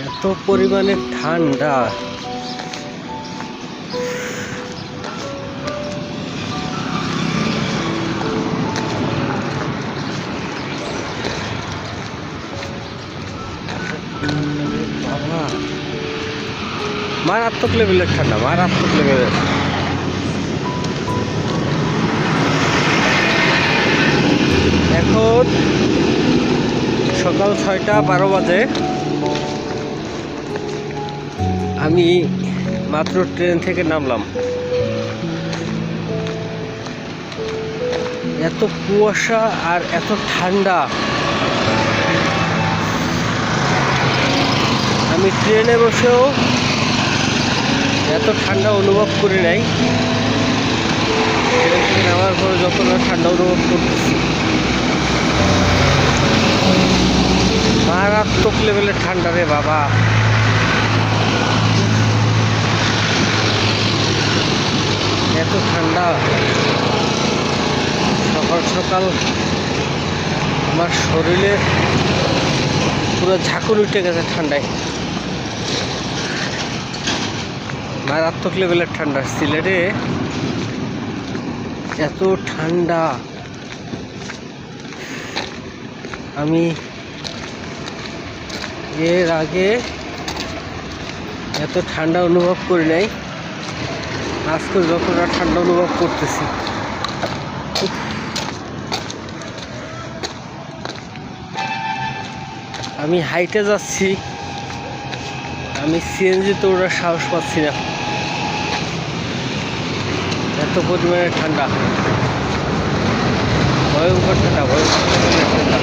এত পরিমাণে ঠান্ডা, বাবা মারাত্মক লেভেলের ঠান্ডা, মারাত্মক লেভেলের। এখন সকাল 6টা 12 বাজে। আমি মাত্র ট্রেন থেকে নামলাম। এত কুয়াশা আর এত ঠান্ডা, আমি ট্রেনে বসেও এত ঠান্ডা অনুভব করি নাই। ট্রেন থেকে নামার পর যখন ঠান্ডা অনুভব করতেছি, মারাত্মক লেভেলের ঠান্ডা রে বাবা। এত ঠান্ডা, সকাল সকাল আমার শরীরে পুরো ঝাঁকুন উঠে গেছে ঠান্ডায়। মারাত্মক লেভেলের ঠান্ডা। সিলেটে এত ঠান্ডা আমি এর আগে এত ঠান্ডা অনুভব করি নাই। আজকে যখন ঠান্ডা অনুভব করতেছি, আমি হাইটে যাচ্ছি, আমি সিএনজিতে ওঠার সাহস পাচ্ছি না, এত পরিমাণে ঠান্ডা। ভয়ঙ্কর ঠান্ডা, ভয়ঙ্কর ঠান্ডা।